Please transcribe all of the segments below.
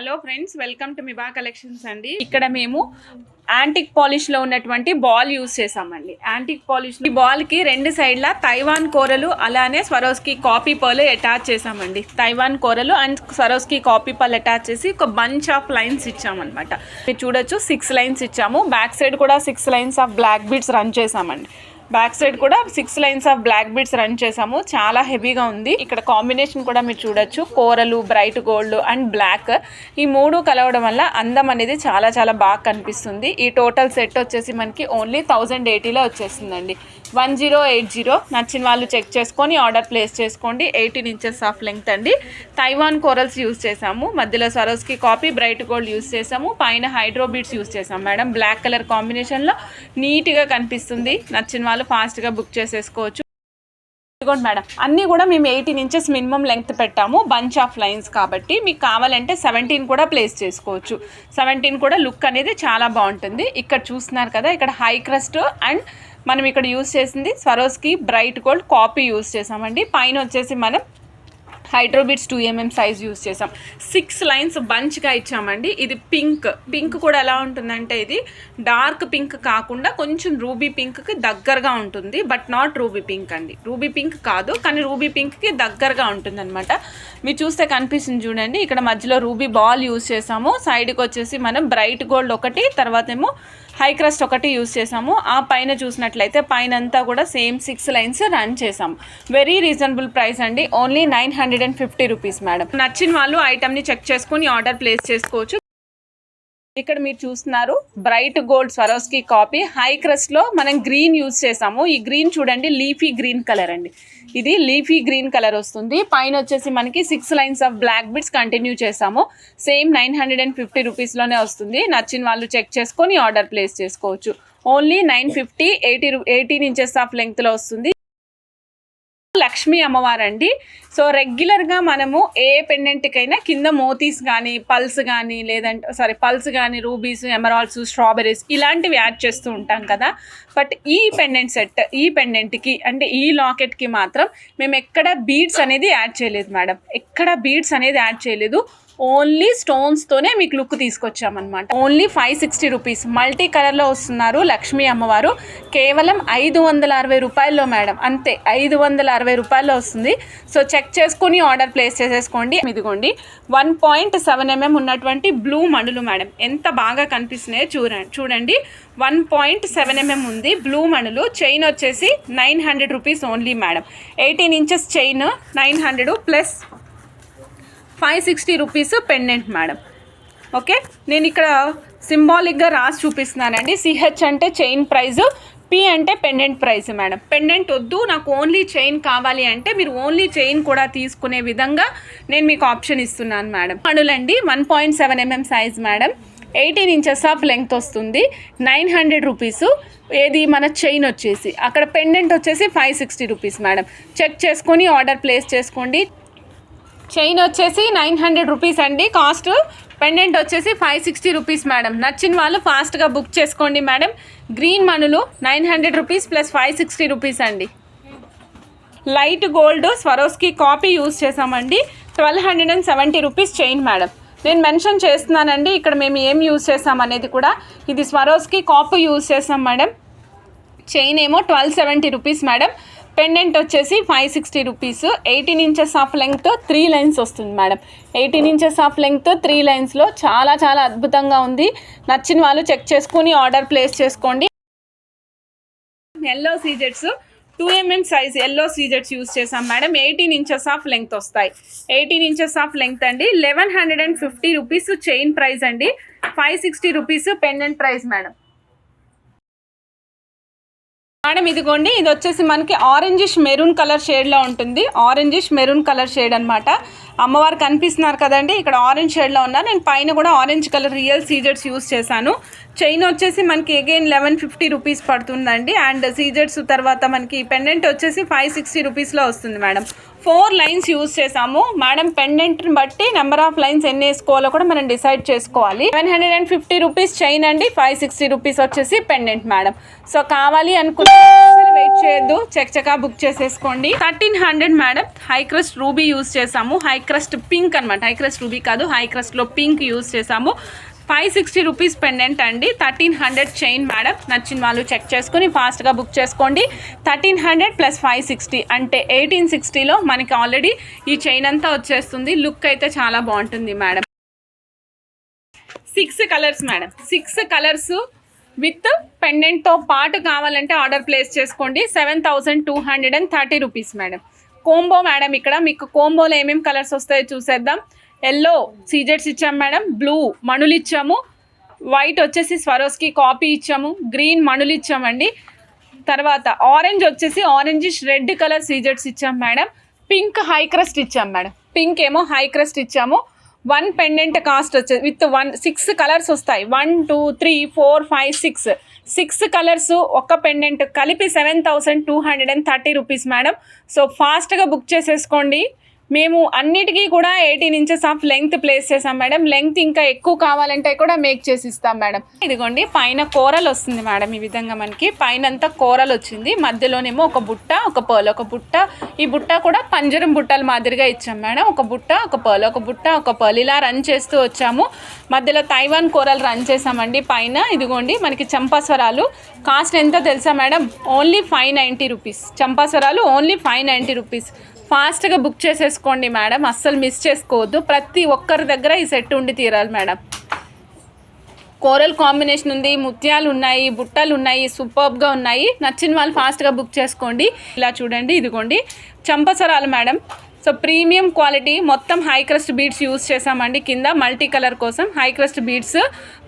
Hello friends, welcome to Miba collections అండి. ఇక్కడ మేము యాంటిక్ పాలిష్ లో ఉన్నటువంటి బాల్ యూజ్ చేసామండి. యాంటిక్ పాలిష్ ఈ బాల్ కి రెండు సైడ్ల తైవాన్ కోరలు అలానే స్వరోస్కి కాపీ పర్ల్ అటాచ్ చేసామండి. తైవాన్ కోరలు and Swarovski copy pearl attach చేసి ఒక బంచ్ ఆఫ్ లైన్స్ ఇచ్చామన్నమాట. మీరు చూడొచ్చు 6 లైన్స్ ఇచ్చాము. బ్యాక్ సైడ్ కూడా 6 lines of black beads run చేసామండి. బ్యాక్ సైడ్ కూడా 6 lines of black beads run చేసాము. చాలా హెవీగా ఉంది. ఇక్కడ కాంబినేషన్ కూడా మీరు చూడొచ్చు, కోరలు, బ్రైట్ గోల్డ్ అండ్ బ్లాక్, ఈ మూడు కలవడం వల్ల అందం అనేది చాలా చాలా బాగా కనిపిస్తుంది. ఈ టోటల్ సెట్ వచ్చేసి మనకి ఓన్లీ 1080లో వచ్చేస్తుందండి. 1080. నచ్చిన వాళ్ళు చెక్ చేసుకొని ఆర్డర్ ప్లేస్ చేసుకోండి. 18 ఇంచెస్ ఆఫ్ లెంగ్త్ అండి. తైవాన్ కోరల్స్ యూజ్ చేసాము. మధ్యలో Swarovski copy bright gold use చేసాము. పైన హైడ్రో బీడ్స్ యూజ్ చేసాము మేడం. బ్లాక్ కలర్ కాంబినేషన్లో నీట్గా కనిపిస్తుంది. నచ్చిన వాళ్ళు ఫాస్ట్గా బుక్ చేసేసుకోవచ్చు. ఇదిగోండి మేడం, అన్నీ కూడా మేము 18 ఇంచెస్ మినిమం లెంగ్త్ పెట్టాము. బంచ్ ఆఫ్ లైన్స్ కాబట్టి మీకు కావాలంటే 17 కూడా ప్లేస్ చేసుకోవచ్చు. 17 కూడా లుక్ అనేది చాలా బాగుంటుంది. ఇక్కడ చూస్తున్నారు కదా, ఇక్కడ హై క్రస్ట్ అండ్ మనం ఇక్కడ యూజ్ చేసింది Swarovski bright gold copy use చేసామండి. పైన వచ్చేసి మనం హైడ్రోబిట్స్ 2mm సైజ్ యూజ్ చేసాం. 6 లైన్స్ బంచ్గా ఇచ్చామండి. ఇది పింక్ కూడా ఎలా ఉంటుందంటే ఇది డార్క్ పింక్ కాకుండా కొంచెం రూబీ పింక్కి దగ్గరగా ఉంటుంది. బట్ నాట్ రూబీ పింక్ అండి. రూబీ పింక్ కాదు, కానీ రూబీ పింక్కి దగ్గరగా ఉంటుంది అనమాట. మీరు చూస్తే కనిపిస్తుంది చూడండి. ఇక్కడ మధ్యలో రూబీ బాల్ యూజ్ చేసాము. సైడ్కి వచ్చేసి మనం బ్రైట్ గోల్డ్ ఒకటి, తర్వాత ఏమో హై క్రస్ట్ ఒకటి యూజ్ చేసాము. ఆ పైన చూసినట్లయితే పైన అంతా కూడా సేమ్ 6 లైన్స్ రన్ చేసాము. వెరీ రీజనబుల్ ప్రైస్ అండి. Only 950 rupees madam. నచ్చిన వాళ్ళు ఐటమ్ని చెక్ చేసుకుని ఆర్డర్ ప్లేస్ చేసుకోవచ్చు. ఇక్కడ మీరు చూస్తున్నారు bright gold Swarovski copy high క్రస్ట్లో మనం గ్రీన్ యూజ్ చేసాము. ఈ గ్రీన్ చూడండి, లీఫీ గ్రీన్ కలర్ అండి. ఇది లీఫీ గ్రీన్ కలర్ వస్తుంది. పైన వచ్చేసి మనకి 6 lines of black bits continue చేసాము. సేమ్ 950 రూపీస్లోనే వస్తుంది. నచ్చిన వాళ్ళు చెక్ చేసుకొని ఆర్డర్ ప్లేస్ చేసుకోవచ్చు. ఓన్లీ 950, 18 ఇంచెస్ ఆఫ్ లెంగ్త్లో వస్తుంది. లక్ష్మీ అమ్మవారండి. సో రెగ్యులర్గా మనము ఏ పెండెంట్కైనా కింద మోతీస్ కానీ పల్స్ కానీ పల్స్ కానీ రూబీస్, ఎమరాల్డ్స్, స్ట్రాబెరీస్ ఇలాంటివి యాడ్ చేస్తూ ఉంటాం కదా. బట్ ఈ పెండెంట్ సెట్, ఈ పెండెంట్కి అంటే ఈ లాకెట్కి మాత్రం మేము ఎక్కడ బీడ్స్ అనేది యాడ్ చేయలేదు మేడం. ఎక్కడ బీడ్స్ అనేది యాడ్ చేయలేదు. ఓన్లీ స్టోన్స్తోనే మీకు లుక్ తీసుకొచ్చామన్నమాట. Only 560 rupees. మల్టీ కలర్లో వస్తున్నారు లక్ష్మీ అమ్మవారు. కేవలం 560 రూపాయల్లో మేడం. అంతే, 560 రూపాయల్లో వస్తుంది. సో చెక్ చేసుకుని ఆర్డర్ ప్లేస్ చేసేసుకోండి. ఇదిగోండి 1.7mm ఉన్నటువంటి బ్లూ మణులు మేడం. ఎంత బాగా కనిపిస్తున్నాయో చూడండి. 1.7mm ఉంది బ్లూ మణులు. చైన్ వచ్చేసి 900 rupees only madam. 18 inches chain 900 plus 560 rupees pendant madam. Okay, నేను ఇక్కడ సింబాలిక్గా రాసి చూపిస్తున్నానండి. CH అంటే చైన్ ప్రైజు, P అంటే పెండెంట్ ప్రైస్ మేడం. పెండెంట్ వద్దు, నాకు ఓన్లీ చైన్ కావాలి అంటే మీరు ఓన్లీ చైన్ కూడా తీసుకునే విధంగా నేను మీకు ఆప్షన్ ఇస్తున్నాను మేడం. మణులండి 1.7mm size madam. 18 inches of length వస్తుంది. 900 రూపీస్. ఏది మన చైన్ వచ్చేసి, అక్కడ పెండెంట్ వచ్చేసి 560 రూపీస్ మేడం. చెక్ చేసుకొని ఆర్డర్ ప్లేస్ చేసుకోండి. చైన్ వచ్చేసి 900 రూపీస్ అండి కాస్ట్. పెండెంట్ వచ్చేసి 560 రూపీస్ మేడం. నచ్చిన వాళ్ళు ఫాస్ట్గా బుక్ చేసుకోండి మేడం. గ్రీన్ మణులు 900 రూపీస్ ప్లస్ 560 రూపీస్ అండి. Light gold Swarovski copy use చేసామండి. 1270 రూపీస్ చైన్ మేడం. నేను మెన్షన్ చేస్తున్నానండి ఇక్కడ మేము ఏం యూజ్ చేసామనేది కూడా. ఇది స్వరోస్కి కాపీ యూజ్ చేసాం మేడం. చైన్ ఏమో 1270 రూపీస్ మేడం. పెండెంట్ వచ్చేసి 560 rupees. 18 inches of length 3 lines వస్తుంది మేడం. 18 ఇంచెస్ ఆఫ్ లెంగ్త్ 3 లైన్స్లో చాలా చాలా అద్భుతంగా ఉంది. నచ్చిన వాళ్ళు చెక్ చేసుకుని ఆర్డర్ ప్లేస్ చేసుకోండి. ఎల్లో సీజెట్స్ 2mm సైజ్ ఎల్లో సీజెట్స్ యూజ్ చేసాం మేడం. 18 ఇంచెస్ ఆఫ్ లెంగ్త్ వస్తాయి. 18 ఇంచెస్ ఆఫ్ లెంగ్త్ అండి. 1150 రూపీస్ చైన్ ప్రైస్ అండి. 560 rupees pendant price madam. Madam ఇదిగోండి, ఇది వచ్చేసి మనకి ఆరెంజిష్ మెరూన్ కలర్ షేడ్లో ఉంటుంది. ఆరెంజిష్ మెరూన్ కలర్ షేడ్ అనమాట. అమ్మవారు కనిపిస్తున్నారు కదండి, ఇక్కడ ఆరెంజ్ షేడ్లో ఉన్నారు. నేను పైన కూడా ఆరెంజ్ కలర్ రియల్ సీజెట్స్ యూజ్ చేశాను. చైన్ వచ్చేసి మనకి అగైన్ 1150 రూపీస్ పడుతుందండి. అండ్ సీజెట్స్ తర్వాత మనకి పెండెంట్ వచ్చేసి 560 రూపీస్లో వస్తుంది మేడం. 4 లైన్స్ యూజ్ చేసాము మేడం. పెండెంట్ని బట్టి నెంబర్ ఆఫ్ లైన్స్ ఎన్ని వేసుకోవాలో కూడా మనం డిసైడ్ చేసుకోవాలి. 750 రూపీస్ చైన్ అండి. 560 రూపీస్ వచ్చేసి పెండెంట్ మేడం. సో కావాలి అనుకుంటే వెయిట్ చేయొద్దు, చకచకా బుక్ చేసేసుకోండి. 1300 madam. High crust ruby use చేసాము, హై క్రస్ట్ పింక్ అనమాట, హై క్రస్ట్ రూబీ కాదు, హై క్రస్ట్లో పింక్ యూస్ చేసాము. 560 రూపీస్ పెండెంట్ అండి. 1300 చైన్ మేడం. నచ్చిన వాళ్ళు చెక్ చేసుకుని ఫాస్ట్గా బుక్ చేసుకోండి. 1300 + 560 అంటే 1860లో మనకి ఆల్రెడీ ఈ చైన్ అంతా వచ్చేస్తుంది. లుక్ అయితే చాలా బాగుంటుంది madam. 6 colours madam. 6 colours with పెండెంట్తో పాటు కావాలంటే ఆర్డర్ ప్లేస్ చేసుకోండి. 7230 రూపీస్ మేడం. Combo madam. ఇక్కడ మీకు కోంబోలో ఏమేమి కలర్స్ వస్తాయో చూసేద్దాం. ఎల్లో సీజెట్స్ ఇచ్చాం మేడం, బ్లూ మణులు ఇచ్చాము, వైట్ వచ్చేసి స్వరోస్కి కాపీ ఇచ్చాము, గ్రీన్ మణులు ఇచ్చామండి. తర్వాత ఆరెంజ్ వచ్చేసి ఆరెంజిష్ రెడ్ కలర్ సీజెట్స్ ఇచ్చాం మేడం. పింక్ హై క్రస్ట్ ఇచ్చాం మేడం, పింక్ ఏమో హై క్రస్ట్ ఇచ్చాము. 1 పెండెంట్ కాస్ట్ వచ్చేసి విత్ 6 కలర్స్ వస్తాయి. 1 2 3 4 5 6 కలర్స్ ఒక పెండెంట్ కలిపి 7230 రూపీస్ మేడం. సో ఫాస్ట్గా బుక్ చేసేసుకోండి. మేము అన్నిటికీ కూడా 18 ఇంచెస్ ఆఫ్ లెంగ్త్ ప్లేస్ చేసాం మేడం. లెంగ్త్ ఇంకా ఎక్కువ కావాలంటే కూడా మేక్ చేసి ఇస్తాం మేడం. ఇదిగోండి పైన కోరల్ వస్తుంది మేడం. ఈ విధంగా మనకి పైన అంతా కోరల్ వచ్చింది, మధ్యలోనేమో ఒక బుట్ట, ఒక పర్ల్, ఒక బుట్ట. ఈ బుట్ట కూడా పంజరం బుట్టల మాదిరిగా ఇచ్చాం మేడం. ఒక బుట్ట, ఒక పర్ల్, ఒక బుట్ట, ఒక పర్ల్, ఇలా రన్ చేస్తూ వచ్చాము. మధ్యలో తైవాన్ కోరల్ రన్ చేసామండి పైన. ఇదిగోండి మనకి చంపాస్వరాలు. కాస్ట్ ఎంతో తెలుసా మేడం? Only 590 rupees. చంపాస్వరాలు ఓన్లీ 590 రూపీస్. ఫాస్ట్గా బుక్ చేసేసుకోండి మేడం, అస్సలు మిస్ చేసుకోవద్దు. ప్రతి ఒక్కరి దగ్గర ఈ సెట్ ఉండి తీరాలి మేడం. కోరల్ కాంబినేషన్ ఉంది, ముత్యాలు ఉన్నాయి, బుట్టలు ఉన్నాయి, సూపర్బ్గా ఉన్నాయి. నచ్చిన వాళ్ళు ఫాస్ట్గా బుక్ చేసుకోండి. ఇలా చూడండి, ఇదిగోండి చంపసరాలు మేడం. సో ప్రీమియం క్వాలిటీ, మొత్తం హై క్రస్ట్ బీడ్స్ యూస్ చేసామండి. కింద మల్టీ కలర్ కోసం హై క్రస్ట్ బీడ్స్,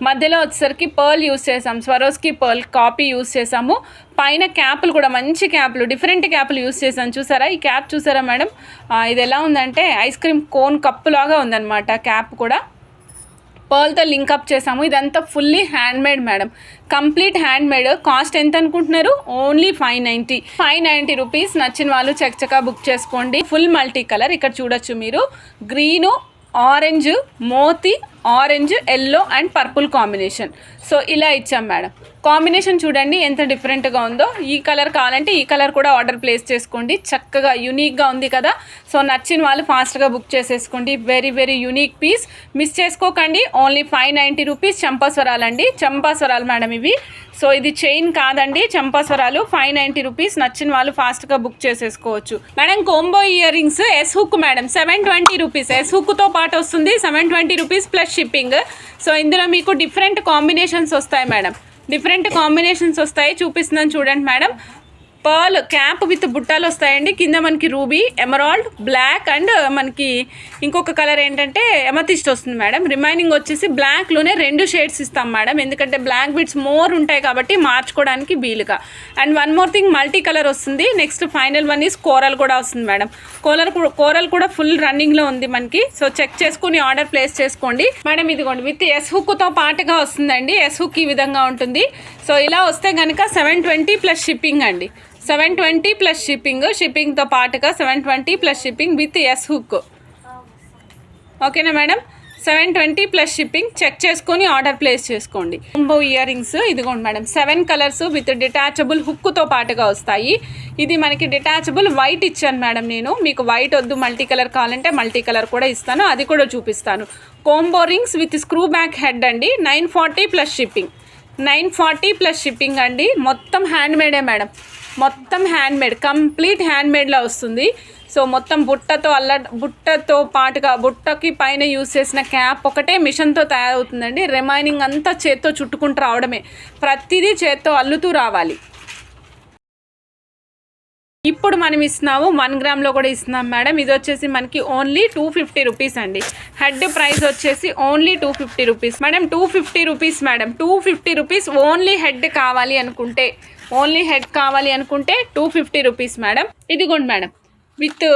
మధ్యలో వచ్చేసరికి పర్ల్ యూస్ చేసాం, స్వరోస్కి పర్ల్ కాపీ యూస్ చేసాము. పైన క్యాప్లు కూడా మంచి క్యాప్లు, డిఫరెంట్ క్యాప్లు యూస్ చేసాను. చూసారా ఈ క్యాప్ చూసారా మేడం? ఇది ఎలా ఉందంటే ఐస్ క్రీమ్ కోన్ కప్పు లాగా ఉందన్నమాట క్యాప్ కూడా. పర్ల్తో లింకప్ చేసాము. ఇదంతా fully handmade madam, complete handmade. Cost ఎంత అనుకుంటున్నారు? Only 590 rupees. నచ్చిన వాళ్ళు చకచకా బుక్ చేసుకోండి. Full multi colour. ఇక్కడ చూడొచ్చు మీరు, గ్రీను, ఆరెంజ్, మోతీ, orange, yellow and purple combination. So ఇలా ఇచ్చాం మేడం. కాంబినేషన్ చూడండి ఎంత డిఫరెంట్గా ఉందో. ఈ కలర్ కావాలంటే ఈ కలర్ కూడా ఆర్డర్ ప్లేస్ చేసుకోండి. చక్కగా యూనిక్గా ఉంది కదా. సో నచ్చిన వాళ్ళు ఫాస్ట్గా బుక్ చేసేసుకోండి. Very very unique piece, miss చేసుకోకండి. Only 590 rupees. చంపాస్వరాలండి, చంపాస్వరాలు మేడం ఇవి. సో ఇది చైన్ కాదండి, చంపాస్వరాలు. 590 రూపీస్. నచ్చిన వాళ్ళు ఫాస్ట్గా బుక్ చేసేసుకోవచ్చు madam. Combo earrings S hook madam, 720 rupees. S హుక్తో పాటు వస్తుంది, 720 రూపీస్ ప్లస్ షిప్పింగ్. సో ఇందులో మీకు డిఫరెంట్ కాంబినేషన్స్ వస్తాయి మేడం, డిఫరెంట్ కాంబినేషన్స్ వస్తాయి. చూపిస్తున్నాను చూడండి మేడం. పర్ల్ క్యాప్ విత్ బుట్టాలు వస్తాయండి. కింద మనకి రూబీ, ఎమరాల్డ్, బ్లాక్ అండ్ మనకి ఇంకొక కలర్ ఏంటంటే ఎమతిస్ట్ వస్తుంది మేడం. రిమైనింగ్ వచ్చేసి బ్లాక్లోనే 2 షేడ్స్ ఇస్తాం మేడం, ఎందుకంటే బ్లాక్ బిట్స్ మోర్ ఉంటాయి కాబట్టి మార్చుకోవడానికి వీలుగా. And one more thing, multi colour వస్తుంది. Next final one is coral కూడా వస్తుంది మేడం. కోరల్ కూడా ఫుల్ రన్నింగ్లో ఉంది మనకి. సో చెక్ చేసుకుని ఆర్డర్ ప్లేస్ చేసుకోండి మేడం. ఇదిగోండి విత్ ఎస్ హుక్తో పాటుగా వస్తుందండి. ఎస్ హుక్ ఈ విధంగా ఉంటుంది. సో ఇలా వస్తే కనుక 720 ప్లస్ షిప్పింగ్ అండి. 720 ప్లస్ షిప్పింగ్, షిప్పింగ్తో పాటుగా 720 plus shipping with yes hook. ఓకేనా మేడం? 720 plus shipping. చెక్ చేసుకొని ఆర్డర్ ప్లేస్ చేసుకోండి. కోంబో ఇయర్ రింగ్స్ ఇదిగోండి మేడం. 7 కలర్స్ విత్ డిటాచబుల్ హుక్తో పాటుగా వస్తాయి. ఇది మనకి డిటాచబుల్ వైట్ ఇచ్చాను మేడం నేను. మీకు వైట్ వద్దు, మల్టీ కలర్ కావాలంటే మల్టీ కలర్ కూడా ఇస్తాను, అది కూడా చూపిస్తాను. Combo rings with screw back head అండి. 940 ప్లస్ షిప్పింగ్. 940 ప్లస్ షిప్పింగ్ అండి. మొత్తం హ్యాండ్మేడే మేడం, మొత్తం హ్యాండ్మేడ్, కంప్లీట్ హ్యాండ్మేడ్లో వస్తుంది. సో మొత్తం బుట్టతో పాటుగా బుట్టకి పైన యూస్ చేసిన క్యాప్ ఒకటే మిషన్తో తయారవుతుందండి. రిమైనింగ్ అంతా చేత్తో చుట్టుకుంటూ రావడమే, ప్రతిదీ చేత్తో అల్లుతూ రావాలి. ఇప్పుడు మనం ఇస్తున్నాము 1 గ్రామ్లో కూడా ఇస్తున్నాం మేడం. ఇది వచ్చేసి మనకి ఓన్లీ 250 రూపీస్ అండి. హెడ్ ప్రైస్ వచ్చేసి only 250 rupees madam. 250 rupees madam, 250 rupees. Only head కావాలి అనుకుంటే, ఓన్లీ హెడ్ కావాలి అనుకుంటే 250 రూపీస్ మేడం. ఇదిగోండి మేడం, విత్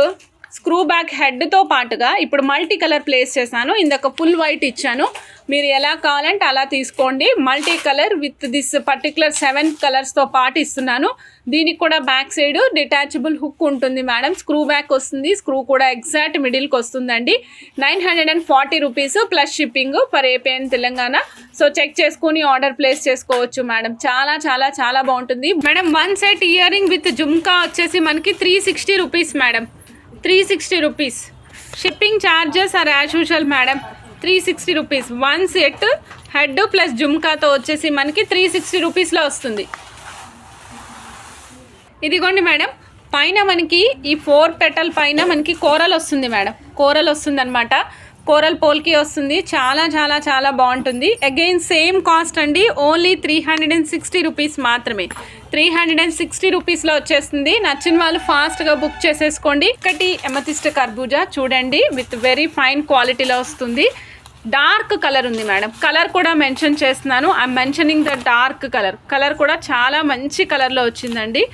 స్క్రూ బ్యాక్ హెడ్తో పాటుగా ఇప్పుడు మల్టీ కలర్ ప్లేస్ చేశాను. ఇందాక ఫుల్ వైట్ ఇచ్చాను, మీరు ఎలా కావాలంటే అలా తీసుకోండి. Multi colour with this particular 7 కలర్స్తో పాటు ఇస్తున్నాను. దీనికి కూడా బ్యాక్ సైడ్ డిటాచబుల్ హుక్ ఉంటుంది మేడం. స్క్రూ బ్యాక్ వస్తుంది, స్క్రూ కూడా ఎగ్జాక్ట్ మిడిల్కి వస్తుందండి. 940 rupees plus shipping for AP and Telangana. So check చేసుకుని ఆర్డర్ ప్లేస్ చేసుకోవచ్చు మేడం. చాలా చాలా చాలా బాగుంటుంది madam. 1 set ear ring with jhumka వచ్చేసి మనకి 360 rupees madam. 360 rupees. Shipping charges are as usual madam. 360 rupees. 1 set head plus జుమ్కాతో వచ్చేసి మనకి 360 రూపీస్లో వస్తుంది. ఇదిగోండి మేడం, పైన మనకి ఈ 4 పెటల్ పైన మనకి కోరల్ వస్తుంది మేడం. కోరల్ వస్తుంది అనమాట. కోరల్ పోల్కి వస్తుంది. చాలా చాలా చాలా బాగుంటుంది. అగైన్ సేమ్ కాస్ట్ అండి, ఓన్లీ 360 రూపీస్ మాత్రమే. 360 రూపీస్లో వచ్చేస్తుంది. నచ్చిన వాళ్ళు ఫాస్ట్గా బుక్ చేసేసుకోండి. ఒకటి ఎమతిస్ట్ కర్బూజా చూడండి, విత్ వెరీ ఫైన్ క్వాలిటీలో వస్తుంది. డార్క్ కలర్ ఉంది మేడం. కలర్ కూడా మెన్షన్ చేస్తున్నాను. I'm mentioning the dark colour. Colour కూడా చాలా మంచి కలర్లో వచ్చిందండి.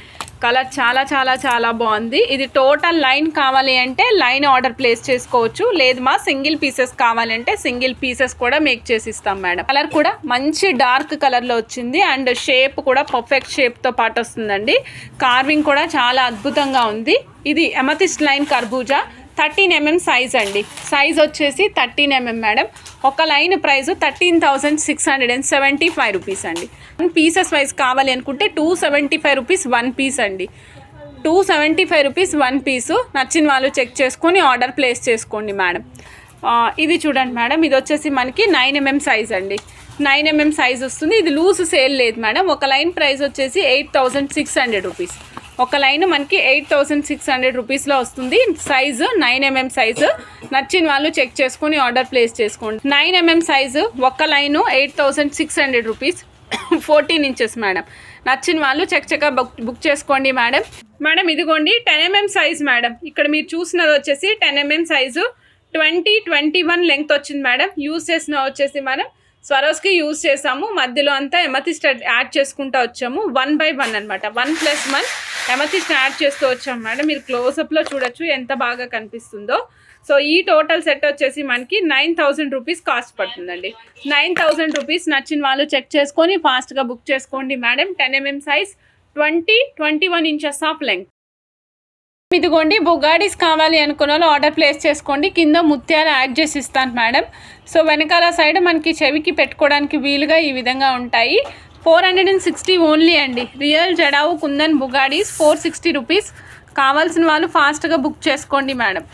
కలర్ చాలా చాలా చాలా బాగుంది. ఇది టోటల్ లైన్ కావాలి అంటే లైన్ ఆర్డర్ ప్లేస్ చేసుకోవచ్చు. లేదు మా సింగిల్ పీసెస్ కావాలంటే సింగిల్ పీసెస్ కూడా మేక్ చేసి ఇస్తాం మేడం. కలర్ కూడా మంచి డార్క్ కలర్లో వచ్చింది. అండ్ షేప్ కూడా పర్ఫెక్ట్ షేప్తో పాటు వస్తుందండి. కార్వింగ్ కూడా చాలా అద్భుతంగా ఉంది. ఇది ఎమతిస్ట్ లైన్ కర్బూజా 13 mm సైజ్ అండి. సైజ్ వచ్చేసి 13 mm మేడం. ఒక లైన్ ప్రైస్ 13,675 రూపీస్ అండి. 1 పీసెస్ వైజ్ కావాలి అనుకుంటే 275 రూపీస్ 1 పీస్ అండి. 275 రూపీస్ 1 పీసు. నచ్చిన వాళ్ళు చెక్ చేసుకొని ఆర్డర్ ప్లేస్ చేసుకోండి మేడం. ఇది చూడండి మేడం, ఇది వచ్చేసి మనకి 9 mm సైజ్ అండి. 9 mm సైజ్ వస్తుంది. ఇది లూజ్ సేల్ లేదు మేడం. ఒక లైన్ ప్రైస్ వచ్చేసి 8,600 రూపీస్. ఒక లైన్ మనకి 8,600 రూపీస్లో వస్తుంది. Size 9 mm size. నచ్చిన వాళ్ళు చెక్ చేసుకుని ఆర్డర్ ప్లేస్ చేసుకోండి. 9 mm సైజు ఒక లైను 8,600 రూపీస్. 14 inches madam. నచ్చిన వాళ్ళు చక్కగా బుక్ చేసుకోండి మేడం. మేడం ఇదిగోండి 10 mm సైజ్ మేడం. ఇక్కడ మీరు చూసినది వచ్చేసి 10 mm సైజు 21 లెంగ్త్ వచ్చింది మేడం. యూజ్ చేసిన వచ్చేసి మనం స్వరోస్కి యూజ్ చేసాము. మధ్యలో అంతా ఎమతిస్ట్ యాడ్ చేసుకుంటూ వచ్చాము. 1 by 1 అనమాట. 1+1 ఎమతిస్ట్ యాడ్ చేస్తూ వచ్చాము మేడం. మీరు క్లోజప్లో చూడొచ్చు ఎంత బాగా కనిపిస్తుందో. సో ఈ టోటల్ సెట్ వచ్చేసి మనకి 9,000 రూపీస్ కాస్ట్ పడుతుందండి. 9,000 రూపీస్. నచ్చిన వాళ్ళు చెక్ చేసుకొని ఫాస్ట్గా బుక్ చేసుకోండి madam. 10 mm size 21 inches of length. ఇదిగోండి బుగాడీస్ కావాలి అనుకున్న వాళ్ళు ఆర్డర్ ప్లేస్ చేసుకోండి. కింద ముత్యాలు యాడ్ చేసి ఇస్తాను మేడం. సో వెనకాల సైడ్ మనకి చెవికి పెట్టుకోవడానికి వీలుగా ఈ విధంగా ఉంటాయి. 460 ఓన్లీ అండి. Real jadau kundan బుగాడీస్ 460 rupees. కావాల్సిన వాళ్ళు ఫాస్ట్గా బుక్ చేసుకోండి మేడం.